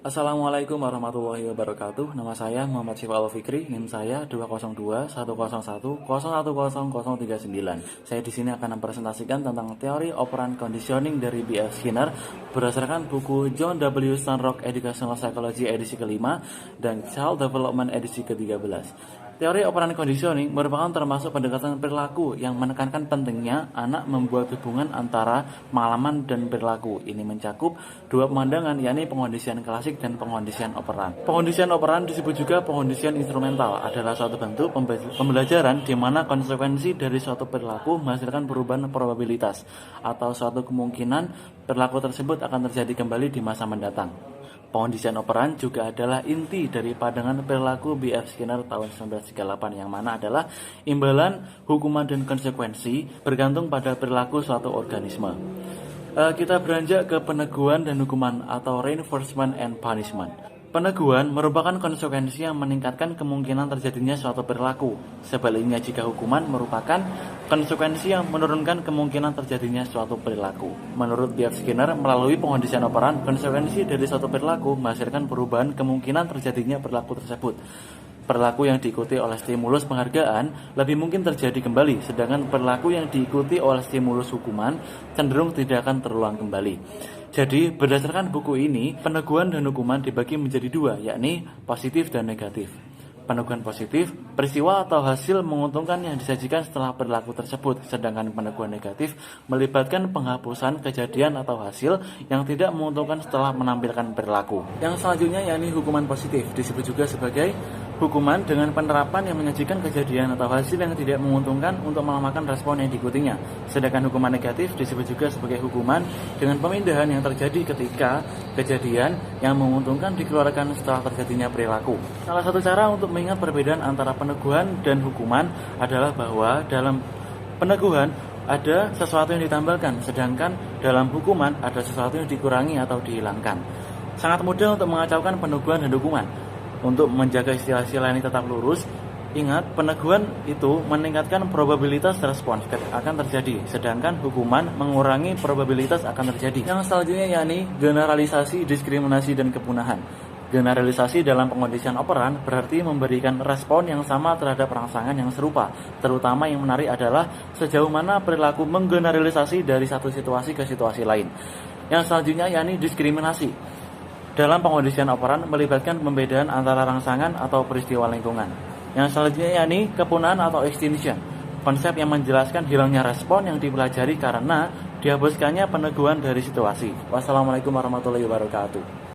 Assalamualaikum warahmatullahi wabarakatuh. Nama saya Muhammad Syifal Fikri, NIM saya 202.101.010.039. Saya di sini akan mempresentasikan tentang teori operan conditioning dari B.F. Skinner berdasarkan buku John W. Stanrock Educational Psychology edisi kelima dan Child Development edisi ke-13. Teori operan conditioning merupakan termasuk pendekatan perilaku yang menekankan pentingnya anak membuat hubungan antara pengalaman dan perilaku. Ini mencakup dua pemandangan, yakni pengkondisian klasik dan pengkondisian operan. Pengkondisian operan disebut juga pengkondisian instrumental, adalah suatu bentuk pembelajaran di mana konsekuensi dari suatu perilaku menghasilkan perubahan probabilitas atau suatu kemungkinan perilaku tersebut akan terjadi kembali di masa mendatang. Pengkondisian operan juga adalah inti dari pandangan perilaku B.F. Skinner tahun 1938 yang mana adalah imbalan hukuman dan konsekuensi bergantung pada perilaku suatu organisme. Kita beranjak ke peneguhan dan hukuman atau reinforcement and punishment. Peneguhan merupakan konsekuensi yang meningkatkan kemungkinan terjadinya suatu perilaku. Sebaliknya, jika hukuman merupakan konsekuensi yang menurunkan kemungkinan terjadinya suatu perilaku. Menurut B.F. Skinner, melalui pengkondisian operan, konsekuensi dari suatu perilaku menghasilkan perubahan kemungkinan terjadinya perilaku tersebut. Perilaku yang diikuti oleh stimulus penghargaan lebih mungkin terjadi kembali, sedangkan perilaku yang diikuti oleh stimulus hukuman cenderung tidak akan terulang kembali. Jadi, berdasarkan buku ini, peneguhan dan hukuman dibagi menjadi dua, yakni positif dan negatif. Peneguhan positif, peristiwa atau hasil menguntungkan yang disajikan setelah perilaku tersebut, sedangkan peneguhan negatif melibatkan penghapusan kejadian atau hasil yang tidak menguntungkan setelah menampilkan perilaku. Yang selanjutnya yakni hukuman positif, disebut juga sebagai hukuman dengan penerapan yang menyajikan kejadian atau hasil yang tidak menguntungkan untuk melemahkan respon yang diikutinya. Sedangkan hukuman negatif disebut juga sebagai hukuman dengan pemindahan yang terjadi ketika kejadian yang menguntungkan dikeluarkan setelah terjadinya perilaku. Salah satu cara untuk mengingat perbedaan antara peneguhan dan hukuman adalah bahwa dalam peneguhan ada sesuatu yang ditambahkan, sedangkan dalam hukuman ada sesuatu yang dikurangi atau dihilangkan. Sangat mudah untuk mengacaukan peneguhan dan hukuman. Untuk menjaga istilah-istilah ini tetap lurus, ingat peneguhan itu meningkatkan probabilitas respons akan terjadi, sedangkan hukuman mengurangi probabilitas akan terjadi. Yang selanjutnya yakni generalisasi, diskriminasi, dan kepunahan. Generalisasi dalam pengkondisian operan berarti memberikan respon yang sama terhadap rangsangan yang serupa. Terutama yang menarik adalah sejauh mana perilaku menggeneralisasi dari satu situasi ke situasi lain. Yang selanjutnya yakni diskriminasi. Dalam pengkondisian operan melibatkan pembedaan antara rangsangan atau peristiwa lingkungan. Yang selanjutnya yakni kepunahan atau extinction. Konsep yang menjelaskan hilangnya respon yang dipelajari karena dihapuskannya peneguhan dari situasi. Wassalamualaikum warahmatullahi wabarakatuh.